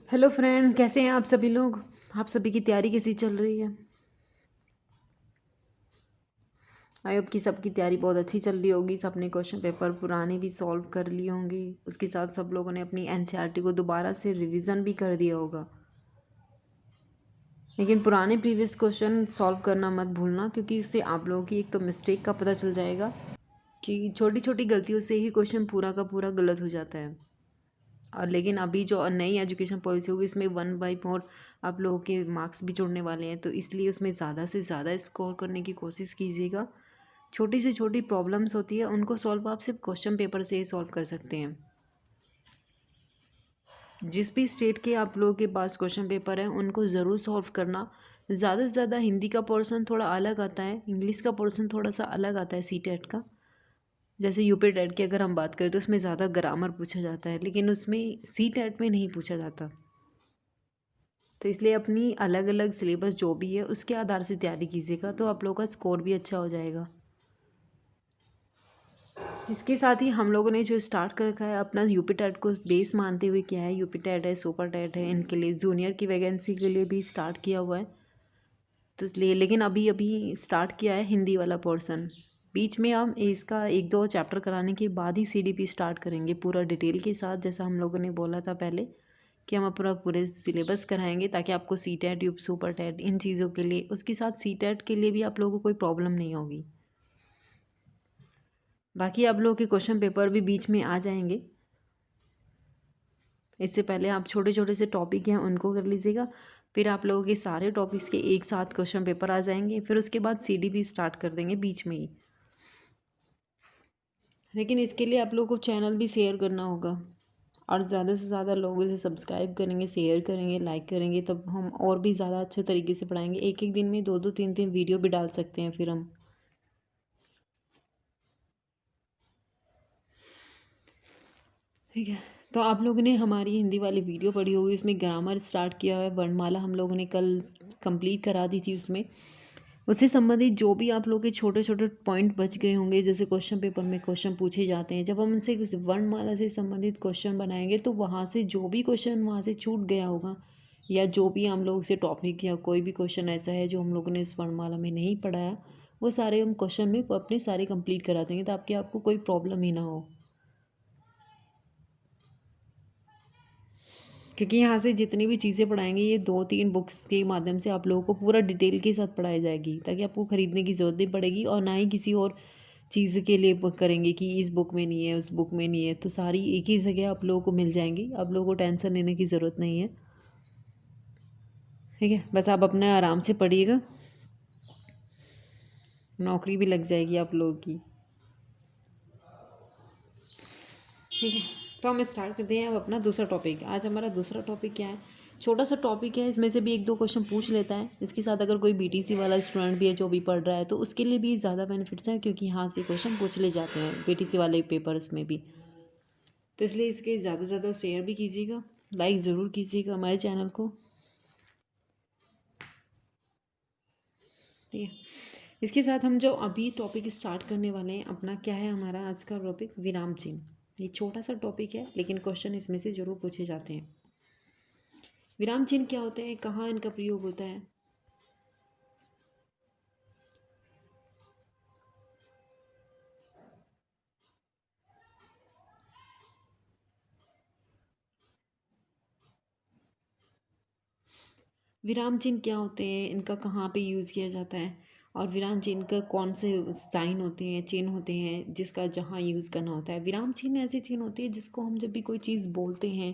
Hello friend, कैसे हैं आप सभी लोग। आप सभी की तैयारी कैसी चल रही है। आई होप कि सबकी तैयारी बहुत अच्छी चल रही होगी। सबने क्वेश्चन पेपर पुराने भी सॉल्व कर लिए होंगे। उसके साथ सब लोगों ने अपनी एनसीईआरटी को दोबारा से रिवीजन भी कर दिया होगा। लेकिन पुराने प्रीवियस क्वेश्चन सॉल्व करना मत भूलना, क्योंकि इससे आप लोगों की एक तो मिस्टेक का पता चल जाएगा कि छोटी छोटी गलतियों से ही क्वेश्चन पूरा का पूरा गलत हो जाता है। और लेकिन अभी जो नई एजुकेशन पॉलिसी होगी, इसमें 1/4 आप लोगों के मार्क्स भी जुड़ने वाले हैं, तो इसलिए उसमें ज़्यादा से ज़्यादा स्कोर करने की कोशिश कीजिएगा। छोटी से छोटी प्रॉब्लम्स होती है, उनको सॉल्व आप सिर्फ क्वेश्चन पेपर से ही सॉल्व कर सकते हैं। जिस भी स्टेट के आप लोगों के पास क्वेश्चन पेपर है उनको ज़रूर सॉल्व करना। ज़्यादा से ज़्यादा हिंदी का पोर्शन थोड़ा अलग आता है, इंग्लिश का पोर्शन थोड़ा सा अलग आता है सी टेट का। जैसे यूपी टेट की अगर हम बात करें तो उसमें ज़्यादा ग्रामर पूछा जाता है, लेकिन उसमें सी टेट में नहीं पूछा जाता। तो इसलिए अपनी अलग अलग सिलेबस जो भी है उसके आधार से तैयारी कीजिएगा, तो आप लोगों का स्कोर भी अच्छा हो जाएगा। इसके साथ ही हम लोगों ने जो स्टार्ट कर रखा है अपना यूपी टेट को बेस मानते हुए, क्या है यूपी टेट है, सुपर टेट है, इनके लिए जूनियर की वैकेंसी के लिए भी स्टार्ट किया हुआ है। तो इसलिए लेकिन अभी अभी स्टार्ट किया है हिंदी वाला पोर्सन। बीच में हम इसका 1-2 चैप्टर कराने के बाद ही सीडीपी स्टार्ट करेंगे पूरा डिटेल के साथ, जैसा हम लोगों ने बोला था पहले कि हम पूरा पूरे सिलेबस कराएंगे, ताकि आपको सी टेट यूप सुपर टेट इन चीज़ों के लिए, उसके साथ सी टेट के लिए भी आप लोगों को कोई प्रॉब्लम नहीं होगी। बाकी आप लोगों के क्वेश्चन पेपर भी बीच में आ जाएंगे। इससे पहले आप छोटे छोटे से टॉपिक हैं उनको कर लीजिएगा, फिर आप लोगों के सारे टॉपिक्स के एक साथ क्वेश्चन पेपर आ जाएंगे, फिर उसके बाद सीडीपी स्टार्ट कर देंगे बीच में ही। लेकिन इसके लिए आप लोगों को चैनल भी शेयर करना होगा, और ज़्यादा से ज़्यादा लोग इसे सब्सक्राइब करेंगे, शेयर करेंगे, लाइक करेंगे, तब हम और भी ज़्यादा अच्छे तरीके से पढ़ाएंगे। एक एक दिन में 2-2 3-3 वीडियो भी डाल सकते हैं फिर हम। ठीक है। तो आप लोगों ने हमारी हिंदी वाली वीडियो पढ़ी होगी, इसमें ग्रामर स्टार्ट किया है, वर्णमाला हम लोगों ने कल कंप्लीट करा दी थी। उसमें उससे संबंधित जो भी आप लोग के छोटे छोटे पॉइंट बच गए होंगे, जैसे क्वेश्चन पेपर में क्वेश्चन पूछे जाते हैं, जब हम उनसे किसी वर्णमाला से संबंधित क्वेश्चन बनाएंगे तो वहाँ से जो भी क्वेश्चन वहाँ से छूट गया होगा, या जो भी हम लोग से टॉपिक या कोई भी क्वेश्चन ऐसा है जो हम लोगों ने इस वर्णमाला में नहीं पढ़ाया, वो सारे हम क्वेश्चन में अपने सारे कंप्लीट करा देंगे, ताकि आपको कोई प्रॉब्लम ही ना हो। क्योंकि यहाँ से जितनी भी चीज़ें पढ़ाएंगे ये 2-3 बुक्स के माध्यम से आप लोगों को पूरा डिटेल के साथ पढ़ाई जाएगी, ताकि आपको ख़रीदने की ज़रूरत नहीं पड़ेगी, और ना ही किसी और चीज़ के लिए बुक करेंगे कि इस बुक में नहीं है, उस बुक में नहीं है। तो सारी एक ही जगह आप लोगों को मिल जाएंगी, आप लोगों को टेंशन लेने की ज़रूरत नहीं है। ठीक है, बस आप अपना आराम से पढ़िएगा, नौकरी भी लग जाएगी आप लोगों की। ठीक है, तो हम स्टार्ट करते हैं अब अपना दूसरा टॉपिक। आज हमारा दूसरा टॉपिक क्या है, छोटा सा टॉपिक है, इसमें से भी 1-2 क्वेश्चन पूछ लेता है। इसके साथ अगर कोई बीटीसी वाला स्टूडेंट भी है जो भी पढ़ रहा है, तो उसके लिए भी ज़्यादा बेनिफिट्स हैं, क्योंकि यहाँ से क्वेश्चन पूछ ले जाते हैं बीटीसी वाले पेपर्स में भी। तो इसलिए इसके ज़्यादा से ज़्यादा शेयर भी कीजिएगा, लाइक ज़रूर कीजिएगा हमारे चैनल को। ठीक है, इसके साथ हम जो अभी टॉपिक स्टार्ट करने वाले हैं अपना, क्या है हमारा आज का टॉपिक, विराम चिन्ह। ये छोटा सा टॉपिक है, लेकिन क्वेश्चन इसमें से ज़रूर पूछे जाते हैं। विराम चिन्ह क्या होते हैं, कहाँ इनका प्रयोग होता है। विराम चिन्ह क्या होते हैं, इनका कहाँ पे यूज़ किया जाता है, और विराम चिन्ह का कौन से साइन होते हैं, चिन्ह होते हैं जिसका जहाँ यूज़ करना होता है। विराम चिन्ह ऐसे चिन्ह होते हैं जिसको हम जब भी कोई चीज़ बोलते हैं,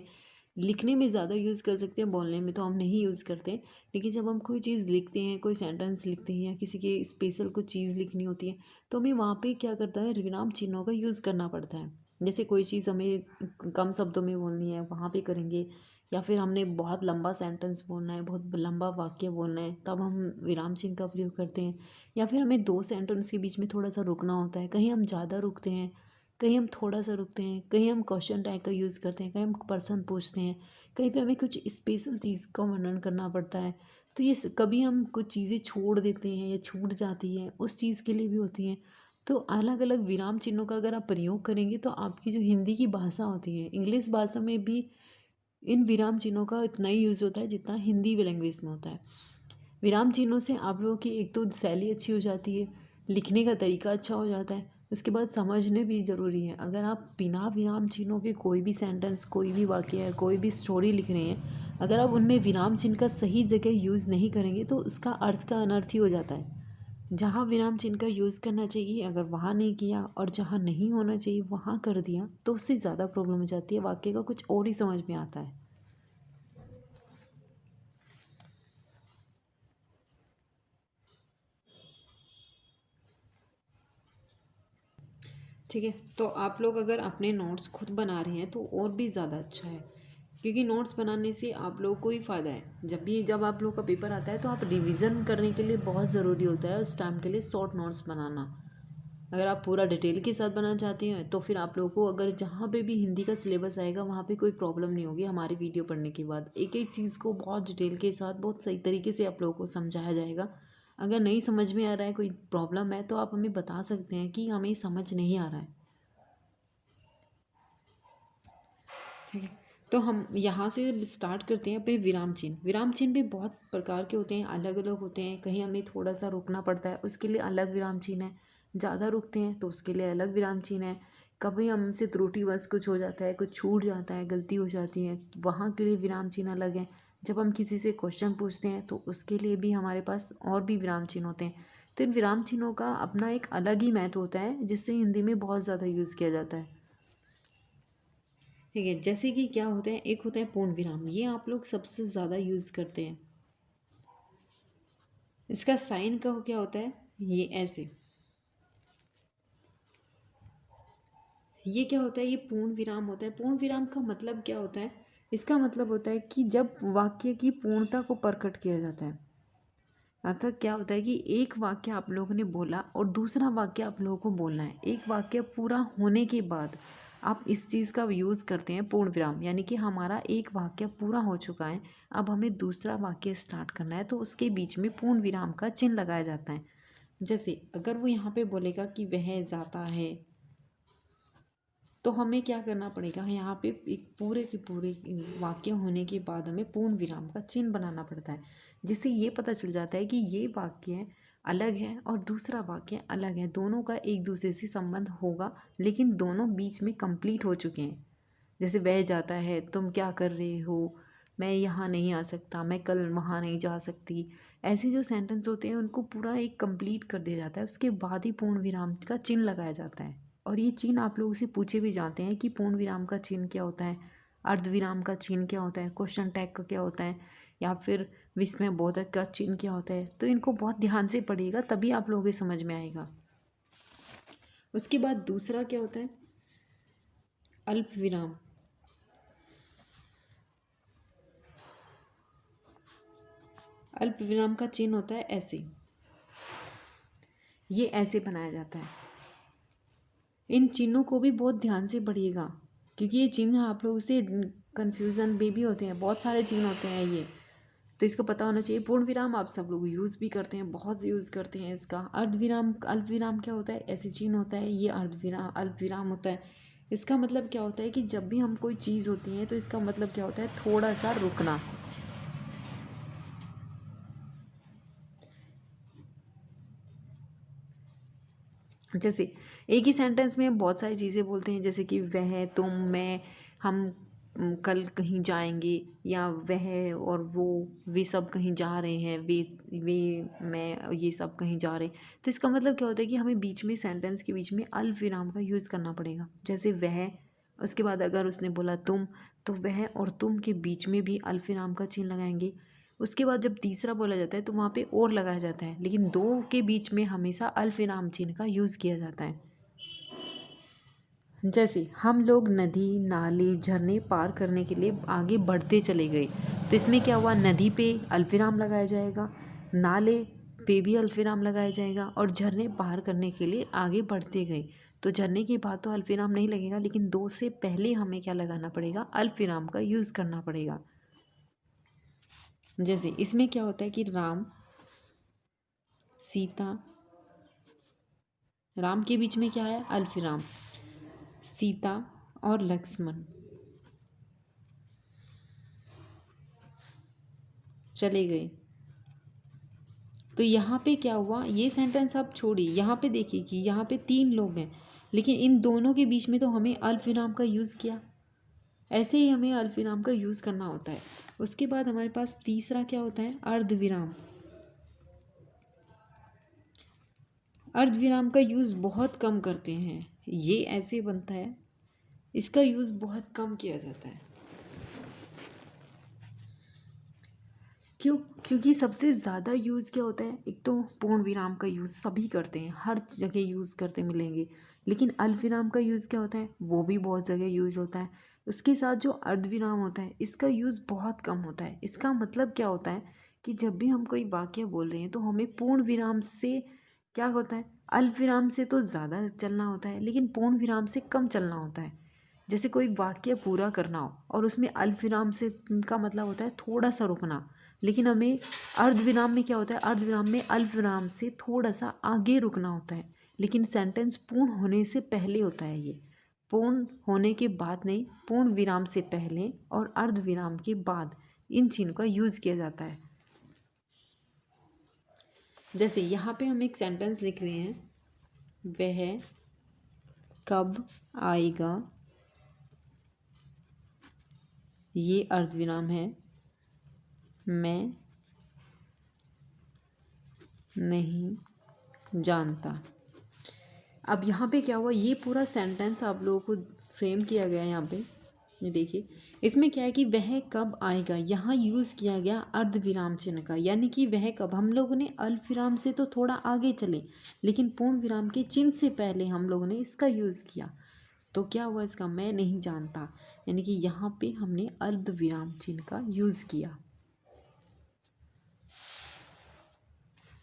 लिखने में ज़्यादा यूज़ कर सकते हैं, बोलने में तो हम नहीं यूज़ करते। लेकिन जब हम कोई चीज़ लिखते हैं, कोई सेंटेंस लिखते हैं, या किसी के स्पेशल कुछ चीज़ लिखनी होती है, तो हमें वहाँ पे क्या करता है, विराम चिन्हों का यूज़ करना पड़ता है। जैसे कोई चीज़ हमें कम शब्दों में बोलनी है, वहाँ पे करेंगे, या फिर हमने बहुत लंबा सेंटेंस बोलना है, बहुत लंबा वाक्य बोलना है, तब हम विराम चिन्ह का प्रयोग करते हैं। या फिर हमें 2 सेंटेंस के बीच में थोड़ा सा रुकना होता है, कहीं हम ज़्यादा रुकते हैं, कहीं हम थोड़ा सा रुकते हैं, कहीं हम क्वेश्चन टैग का यूज़ करते हैं, कहीं हम पर्सन पूछते हैं, कहीं पे हमें कुछ स्पेशल चीज़ का वर्णन करना पड़ता है। तो ये कभी हम कुछ चीज़ें छोड़ देते हैं या छूट जाती हैं, उस चीज़ के लिए भी होती हैं। तो अलग अलग विराम चिन्हों का अगर आप प्रयोग करेंगे, तो आपकी जो हिंदी की भाषा होती है, इंग्लिश भाषा में भी इन विराम चिन्हों का इतना ही यूज़ होता है जितना हिंदी लैंग्वेज में होता है। विराम चिन्हों से आप लोगों की एक तो शैली अच्छी हो जाती है, लिखने का तरीका अच्छा हो जाता है, उसके बाद समझने भी ज़रूरी है। अगर आप बिना विराम चिन्हों के कोई भी सेंटेंस, कोई भी वाक्य है, कोई भी स्टोरी लिख रहे हैं, अगर आप उनमें विराम चिन्ह का सही जगह यूज़ नहीं करेंगे तो उसका अर्थ का अनर्थ ही हो जाता है। जहाँ विराम चिन्ह का यूज़ करना चाहिए अगर वहाँ नहीं किया और जहाँ नहीं होना चाहिए वहाँ कर दिया तो उससे ज़्यादा प्रॉब्लम हो जाती है, वाक्य का कुछ और ही समझ में आता है। ठीक है, तो आप लोग अगर अपने नोट्स खुद बना रहे हैं तो और भी ज़्यादा अच्छा है, क्योंकि नोट्स बनाने से आप लोग को ही फ़ायदा है। जब आप लोग का पेपर आता है तो आप रिवीजन करने के लिए बहुत ज़रूरी होता है उस टाइम के लिए शॉर्ट नोट्स बनाना। अगर आप पूरा डिटेल के साथ बनाना चाहते हैं तो फिर आप लोगों को अगर जहाँ पे भी हिंदी का सिलेबस आएगा वहाँ पे कोई प्रॉब्लम नहीं होगी। हमारी वीडियो पढ़ने के बाद एक एक चीज़ को बहुत डिटेल के साथ बहुत सही तरीके से आप लोगों को समझाया जाएगा। अगर नहीं समझ में आ रहा है, कोई प्रॉब्लम है, तो आप हमें बता सकते हैं कि हमें समझ नहीं आ रहा है। ठीक है, तो हम यहाँ से स्टार्ट करते हैं। फिर विराम चिन्ह, विराम चिन्ह भी बहुत प्रकार के होते हैं, अलग अलग होते हैं। कहीं हमें थोड़ा सा रुकना पड़ता है, उसके लिए अलग विराम चिन्ह है। ज़्यादा रुकते हैं तो उसके लिए अलग विराम चिन्ह है। कभी हमसे त्रुटिवश कुछ हो जाता है, कुछ छूट जाता है, गलती हो जाती है, वहाँ के लिए विराम चिन्ह अलग है। जब हम किसी से क्वेश्चन पूछते हैं तो उसके लिए भी हमारे पास और भी विराम चिन्ह होते हैं। तो इन विराम चिन्हों का अपना एक अलग ही महत्व होता है जिससे हिंदी में बहुत ज़्यादा यूज़ किया जाता है। ठीक है, जैसे कि क्या होता है, एक होता है पूर्ण विराम, ये आप लोग सबसे ज़्यादा यूज़ करते हैं। इसका साइन का क्या होता है, ये ऐसे, ये क्या होता है, ये पूर्ण विराम होता है। पूर्ण विराम का मतलब क्या होता है, इसका मतलब होता है कि जब वाक्य की पूर्णता को प्रकट किया जाता है। अर्थात क्या होता है कि एक वाक्य आप लोगों ने बोला और दूसरा वाक्य आप लोगों को बोलना है। एक वाक्य पूरा होने के बाद आप इस चीज़ का यूज़ करते हैं पूर्ण विराम, यानी कि हमारा एक वाक्य पूरा हो चुका है, अब हमें दूसरा वाक्य स्टार्ट करना है तो उसके बीच में पूर्ण विराम का चिन्ह लगाया जाता है। जैसे अगर वो यहाँ पे बोलेगा कि वह जाता है, तो हमें क्या करना पड़ेगा, यहाँ पे एक पूरे के पूरे वाक्य होने के बाद हमें पूर्ण विराम का चिन्ह बनाना पड़ता है, जिससे ये पता चल जाता है कि ये वाक्य अलग है और दूसरा वाक्य अलग है, दोनों का एक दूसरे से संबंध होगा लेकिन दोनों बीच में कंप्लीट हो चुके हैं। जैसे वह जाता है, तुम क्या कर रहे हो, मैं यहाँ नहीं आ सकता, मैं कल वहाँ नहीं जा सकती, ऐसे जो सेंटेंस होते हैं उनको पूरा एक कंप्लीट कर दिया जाता है, उसके बाद ही पूर्ण विराम का चिन्ह लगाया जाता है। और ये चिन्ह आप लोगों से पूछे भी जाते हैं कि पूर्ण विराम का चिन्ह क्या होता है, अर्ध विराम का चिन्ह क्या होता है, क्वेश्चन टैग का क्या होता है, या फिर विस्मय बोधक का चिन्ह क्या होता है। तो इनको बहुत ध्यान से पढ़िएगा तभी आप लोगों के समझ में आएगा। उसके बाद दूसरा क्या होता है, अल्प विराम। अल्प विराम का चिन्ह होता है ऐसे, ये ऐसे बनाया जाता है। इन चिन्हों को भी बहुत ध्यान से पढ़िएगा क्योंकि ये चिन्ह आप लोगों से कन्फ्यूज़न में भी होते हैं, बहुत सारे चिन्ह होते हैं ये, तो इसको पता होना चाहिए। पूर्ण विराम आप सब लोग यूज़ भी करते हैं, बहुत यूज़ करते हैं इसका। अर्ध विराम, अल्प विराम क्या होता है, ऐसे चिन्ह होता है, ये अर्ध विराम अल्प विराम होता है। इसका मतलब क्या होता है कि जब भी हम कोई चीज़ होती है तो इसका मतलब क्या होता है, थोड़ा सा रुकना। जैसे एक ही सेंटेंस में हम बहुत सारी चीज़ें बोलते हैं, जैसे कि वह, तुम, मैं, हम कल कहीं जाएंगे, या वह और वो, वे सब कहीं जा रहे हैं, वे मैं, ये सब कहीं जा रहे हैं। तो इसका मतलब क्या होता है कि हमें बीच में, सेंटेंस के बीच में अल्प विराम का यूज़ करना पड़ेगा। जैसे वह, उसके बाद अगर उसने बोला तुम, तो वह और तुम के बीच में भी अल्प विराम का चिन्ह लगाएंगे। उसके बाद जब तीसरा बोला जाता है तो वहाँ पे और लगाया जाता है, लेकिन दो के बीच में हमेशा अल्प विराम चिन्ह का यूज़ किया जाता है। जैसे हम लोग नदी, नाले, झरने पार करने के लिए आगे बढ़ते चले गए, तो इसमें क्या हुआ, नदी पे अल्पविराम लगाया जाएगा, नाले पे भी अल्पविराम लगाया जाएगा, और झरने पार करने के लिए आगे बढ़ते गए, तो झरने के बाद तो अल्पविराम नहीं लगेगा, लेकिन दो से पहले हमें क्या लगाना पड़ेगा, अल्पविराम का यूज़ करना पड़ेगा। जैसे इसमें क्या होता है कि राम, सीता, राम के बीच में क्या है, अल्पविराम, सीता और लक्ष्मण, चले गए। तो यहाँ पे क्या हुआ, ये सेंटेंस आप छोड़िए, यहाँ पे देखिए कि यहाँ पे 3 लोग हैं, लेकिन इन दोनों के बीच में तो हमें अल्पविराम का यूज़ किया। ऐसे ही हमें अल्पविराम का यूज़ करना होता है। उसके बाद हमारे पास तीसरा क्या होता है, अर्धविराम। अर्धविराम का यूज़ बहुत कम करते हैं। ये ऐसे बनता है, इसका यूज़ बहुत कम किया जाता है। क्यों? क्योंकि सबसे ज़्यादा यूज़ क्या होता है, एक तो पूर्ण विराम का यूज़ सभी करते हैं, हर जगह यूज़ करते मिलेंगे। लेकिन अल्पविराम का यूज़ क्या होता है, वो भी बहुत जगह यूज़ होता है। उसके साथ जो अर्धविराम होता है, इसका यूज़ बहुत कम होता है। इसका मतलब क्या होता है कि जब भी हम कोई वाक्य बोल रहे हैं तो हमें पूर्ण विराम से क्या होता है, अल्पविराम से तो ज़्यादा चलना होता है, लेकिन पूर्ण विराम से कम चलना होता है। जैसे कोई वाक्य पूरा करना हो और उसमें अल्पविराम से का मतलब होता है थोड़ा सा रुकना, लेकिन हमें अर्धविराम में क्या होता है, अर्धविराम में अल्पविराम से थोड़ा सा आगे रुकना होता है, लेकिन सेंटेंस पूर्ण होने से पहले होता है। ये पूर्ण होने के बाद नहीं, पूर्ण विराम से पहले और अर्धविराम के बाद इन चिन्हों का यूज़ किया जाता है। जैसे यहाँ पे हम एक सेंटेंस लिख रहे हैं, वह कब आएगा, ये अर्धविराम है, मैं नहीं जानता। अब यहाँ पे क्या हुआ, ये पूरा सेंटेंस आप लोगों को फ्रेम किया गया है। यहाँ पे ये देखिए, इसमें क्या है कि वह कब आएगा, यहाँ यूज़ किया गया अर्धविराम चिन्ह का, यानी कि वह कब, हम लोगों ने अल्पविराम से तो थोड़ा आगे चले, लेकिन पूर्ण विराम के चिन्ह से पहले हम लोगों ने इसका यूज़ किया। तो क्या हुआ इसका, मैं नहीं जानता, यानी कि यहाँ पे हमने अर्धविराम चिन्ह का यूज़ किया।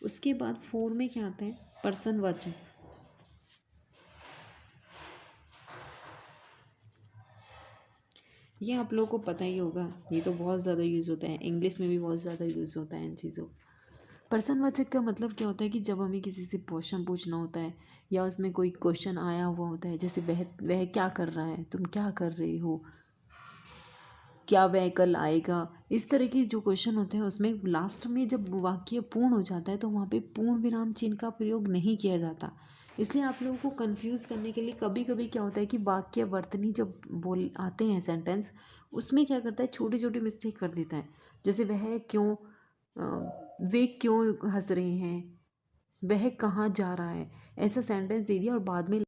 उसके बाद 4 में क्या आता है, प्रश्नवाचक। ये आप लोगों को पता ही होगा, ये तो बहुत ज़्यादा यूज़ होता है, इंग्लिश में भी बहुत ज़्यादा यूज़ होता है इन चीज़ों। प्रश्नवाचक का मतलब क्या होता है कि जब हमें किसी से क्वेश्चन पूछना होता है या उसमें कोई क्वेश्चन आया हुआ होता है, जैसे वह क्या कर रहा है, तुम क्या कर रही हो, क्या वह कल आएगा, इस तरह के जो क्वेश्चन होते हैं उसमें लास्ट में जब वाक्य पूर्ण हो जाता है तो वहाँ पे पूर्ण विराम चिन्ह का प्रयोग नहीं किया जाता। इसलिए आप लोगों को कंफ्यूज करने के लिए कभी कभी क्या होता है कि वाक्य वर्तनी जब बोल आते हैं सेंटेंस, उसमें क्या करता है, छोटी छोटी मिस्टेक कर देता है। जैसे वे क्यों हंस रहे हैं, वह कहाँ जा रहा है, ऐसा सेंटेंस दे दिया और बाद में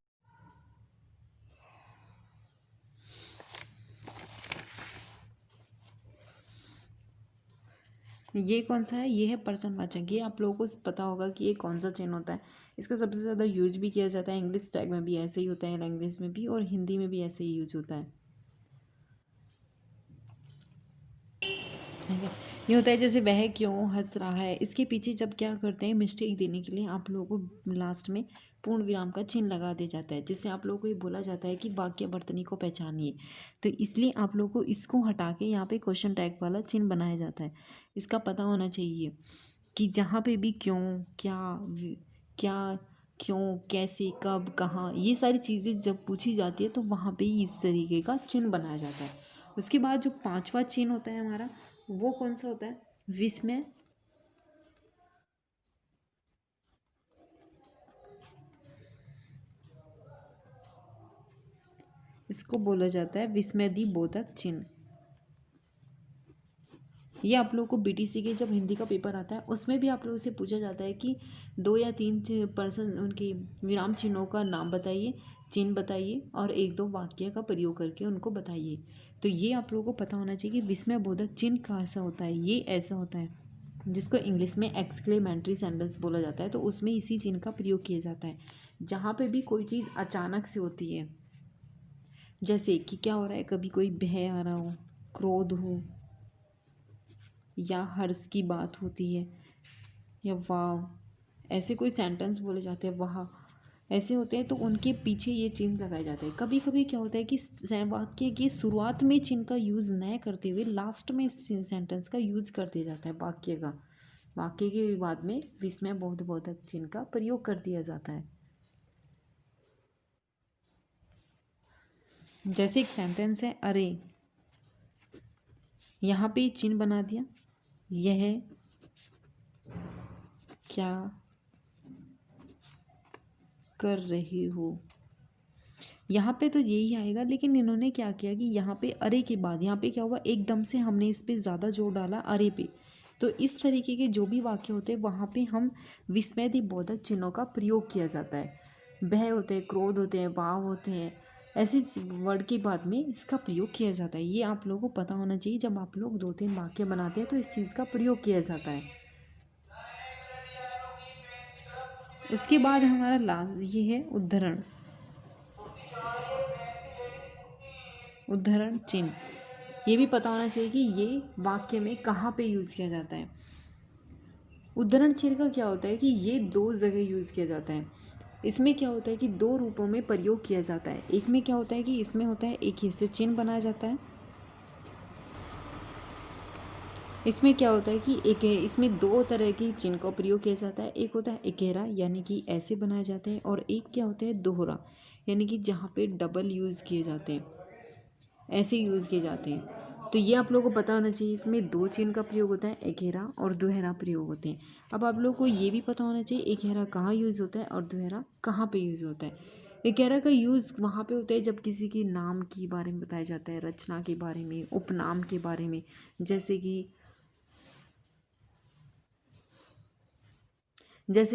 ये कौन सा है, ये है प्रश्नवाचक। ये आप लोगों को पता होगा कि ये कौन सा चिन्ह होता है। इसका सबसे ज़्यादा यूज भी किया जाता है, इंग्लिश टैग में भी ऐसे ही होता है, लैंग्वेज में भी, और हिंदी में भी ऐसे ही यूज होता है। ठीक है, ये होता है जैसे वह क्यों हंस रहा है, इसके पीछे जब क्या करते हैं, मिस्टेक देने के लिए आप लोगों को लास्ट में पूर्ण विराम का चिन्ह लगा दिया जाता है, जिससे आप लोगों को ये बोला जाता है कि वाक्य वर्तनी को पहचानिए। तो इसलिए आप लोगों को इसको हटा के यहाँ पे क्वेश्चन टैग वाला चिन्ह बनाया जाता है। इसका पता होना चाहिए कि जहाँ पे भी क्यों, क्या, क्यों, कैसे, कब, कहाँ, ये सारी चीज़ें जब पूछी जाती है तो वहाँ पे ही इस तरीके का चिन्ह बनाया जाता है। उसके बाद जो 5वां चिन्ह होता है हमारा, वो कौन सा होता है, विस्मय। इसको बोला जाता है विस्मयदी बोधक चिन्ह। ये आप लोगों को बीटीसी के जब हिंदी का पेपर आता है उसमें भी आप लोगों से पूछा जाता है कि 2 या 3 पर्सन उनके विराम चिन्हों का नाम बताइए, चिन्ह बताइए और 1-2 वाक्य का प्रयोग करके उनको बताइए। तो ये आप लोगों को पता होना चाहिए कि विस्मय बोधक चिन्ह कैसा होता है। ये ऐसा होता है जिसको इंग्लिश में एक्सक्लेमेटरी सेंटेंस बोला जाता है, तो उसमें इसी चिन्ह का प्रयोग किया जाता है। जहाँ पे भी कोई चीज़ अचानक से होती है, जैसे कि क्या हो रहा है, कभी कोई भय आ रहा हो, क्रोध हो, या हर्ष की बात होती है, या वाह, ऐसे कोई सेंटेंस बोले जाते हैं, वाह, ऐसे होते हैं, तो उनके पीछे ये चिन्ह लगाए जाते हैं। कभी कभी क्या होता है कि वाक्य की शुरुआत में चिन्ह का यूज़ न करते हुए लास्ट में सेंटेंस का यूज़ कर दिया जाता है, वाक्य के बाद में विस्मय बोधक चिन्ह का प्रयोग कर दिया जाता है। जैसे एक सेंटेंस है, अरे, यहाँ पे चिन्ह बना दिया, यह क्या कर रही हो। यहाँ पे तो यही आएगा, लेकिन इन्होंने क्या किया कि यहाँ पे अरे के बाद यहाँ पे क्या हुआ, एकदम से हमने इस पे ज़्यादा जोर डाला अरे पे। तो इस तरीके के जो भी वाक्य होते हैं वहाँ पे हम विस्मयदिबोधक चिन्हों का प्रयोग किया जाता है। भय होते हैं, क्रोध होते हैं, भाव होते हैं, ऐसे वर्ड के बाद में इसका प्रयोग किया जाता है। ये आप लोगों को पता होना चाहिए। जब आप लोग 2-3 वाक्य बनाते हैं तो इस चीज़ का प्रयोग किया जाता है। उसके बाद हमारा लास्ट ये है उद्धरण। उद्धरण चिन्ह ये भी पता होना चाहिए कि ये वाक्य में कहाँ पे यूज़ किया जाता है। उद्धरण चिन्ह का क्या होता है कि ये 2 जगह यूज़ किया जाता है। इसमें क्या होता है कि 2 रूपों में प्रयोग किया जाता है। एक में क्या होता है कि इसमें होता है एक ऐसे चिन्ह बनाया जाता है। इसमें क्या होता है कि एक इसमें 2 तरह के चिन्ह का प्रयोग किया जाता है। एक होता है इकेरा, यानी कि ऐसे बनाए जाते हैं, और एक क्या होता है दोहरा, यानी कि जहाँ पे डबल यूज़ किए जाते हैं, ऐसे यूज़ किए जाते हैं। तो ये आप लोगों को पता होना चाहिए। इसमें 2 चिन्ह का प्रयोग होता है, इकेरा और दोहरा प्रयोग होते हैं। अब आप लोगों को ये भी पता होना चाहिए इकेरा कहाँ यूज़ होता है और दोहरा कहाँ पे यूज़ होता है। इकेरा का यूज़ वहाँ पे होता है जब किसी के नाम के बारे में बताया जाता है, रचना के बारे में, उपनाम के बारे में। जैसे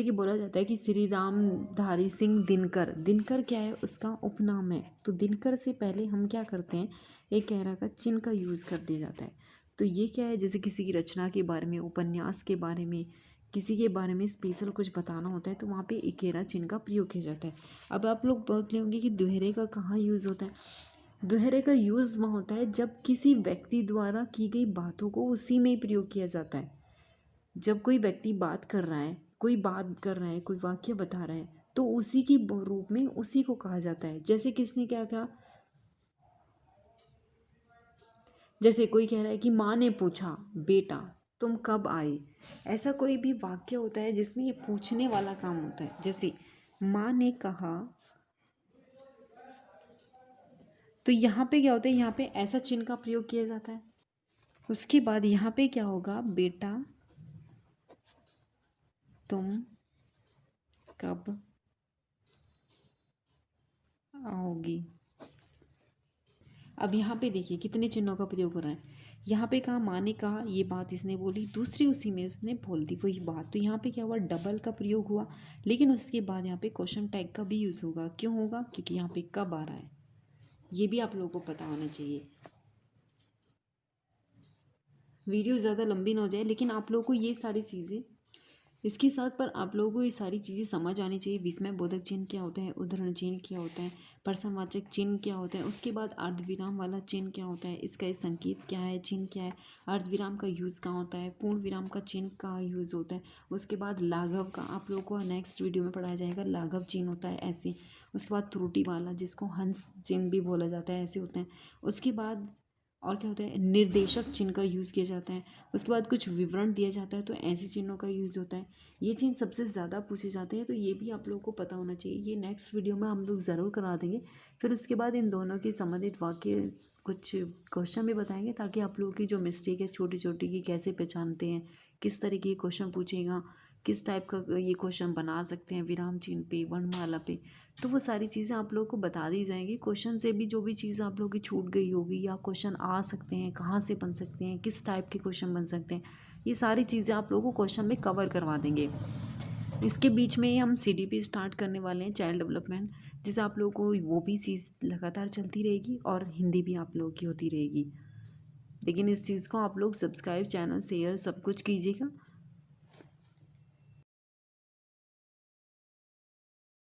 कि बोला जाता है कि श्री रामधारी सिंह दिनकर। दिनकर क्या है, उसका उपनाम है। तो दिनकर से पहले हम क्या करते हैं, एक कहरा का चिन्ह का यूज़ कर दिया जाता है। तो ये क्या है, जैसे किसी की रचना के बारे में, उपन्यास के बारे में, किसी के बारे में स्पेशल कुछ बताना होता है तो वहाँ पे इकेरा चिन्ह का प्रयोग किया जाता है। अब आप लोग बोल रहे होंगे कि दोहरे का कहाँ यूज़ होता है। दोहरे का यूज़ वहाँ होता है जब किसी व्यक्ति द्वारा की गई बातों को उसी में ही प्रयोग किया जाता है। जब कोई व्यक्ति बात कर रहा है, कोई बात कर रहा है, कोई वाक्य बता रहा है, तो उसी की रूप में उसी को कहा जाता है। जैसे किसने क्या कहा, जैसे कोई कह रहा है कि माँ ने पूछा बेटा तुम कब आए। ऐसा कोई भी वाक्य होता है जिसमें ये पूछने वाला काम होता है। जैसे माँ ने कहा, तो यहाँ पे क्या होता है, यहाँ पे ऐसा चिन्ह का प्रयोग किया जाता है। उसके बाद यहाँ पे क्या होगा, बेटा तुम कब आओगी। अब यहाँ पे देखिए कितने चिन्हों का प्रयोग हो रहा है। यहाँ पे कहा माँ ने कहा, ये बात इसने बोली, दूसरी उसी में उसने बोल दी वही बात। तो यहाँ पे क्या हुआ, डबल का प्रयोग हुआ। लेकिन उसके बाद यहाँ पे क्वेश्चन टैग का भी यूज़ होगा। क्यों होगा, क्योंकि यहाँ पे कब आ रहा है, ये भी आप लोगों को पता होना चाहिए। वीडियो ज़्यादा लंबी ना हो जाए, लेकिन आप लोगों को ये सारी चीज़ें इसके साथ पर आप लोगों को ये सारी चीज़ें समझ आनी चाहिए। विस्मय बोधक चिन्ह क्या होता है, उद्धरण चिन्ह क्या होता है, प्रश्नवाचक चिन्ह क्या होता है, उसके बाद अर्धविराम वाला चिन्ह क्या होता है, इसका ये संकेत क्या है, चिन्ह क्या है, अर्धविराम का यूज़ कहाँ होता है, पूर्ण विराम का चिन्ह का यूज़ होता है। उसके बाद लाघव का आप लोगों को नेक्स्ट वीडियो में पढ़ाया जाएगा। लाघव चिन्ह होता है ऐसे। उसके बाद त्रुटि वाला, जिसको हंस चिन्ह भी बोला जाता है, ऐसे होते हैं। उसके बाद और क्या होता है, निर्देशक चिन्ह का यूज़ किया जाता है। उसके बाद कुछ विवरण दिया जाता है तो ऐसे चिन्हों का यूज़ होता है। ये चिन्ह सबसे ज़्यादा पूछे जाते हैं, तो ये भी आप लोगों को पता होना चाहिए। ये नेक्स्ट वीडियो में हम लोग ज़रूर करा देंगे। फिर उसके बाद इन दोनों के संबंधित वाक्य कुछ क्वेश्चन भी बताएंगे, ताकि आप लोगों की जो मिस्टेक है छोटी छोटी की कैसे पहचानते हैं, किस तरीके के क्वेश्चन पूछेगा, किस टाइप का ये क्वेश्चन बना सकते हैं विराम चिन्ह पे, वर्णमाला पे, तो वो सारी चीज़ें आप लोगों को बता दी जाएंगी। क्वेश्चन से भी जो भी चीज़ आप लोगों की छूट गई होगी या क्वेश्चन आ सकते हैं, कहाँ से बन सकते हैं, किस टाइप के क्वेश्चन बन सकते हैं, ये सारी चीज़ें आप लोगों को क्वेश्चन में कवर करवा देंगे। इसके बीच में हम CDP स्टार्ट करने वाले हैं, चाइल्ड डेवलपमेंट, जिससे आप लोगों को वो भी चीज़ लगातार चलती रहेगी और हिंदी भी आप लोगों की होती रहेगी। लेकिन इस चीज़ को आप लोग सब्सक्राइब, चैनल शेयर सब कुछ कीजिएगा।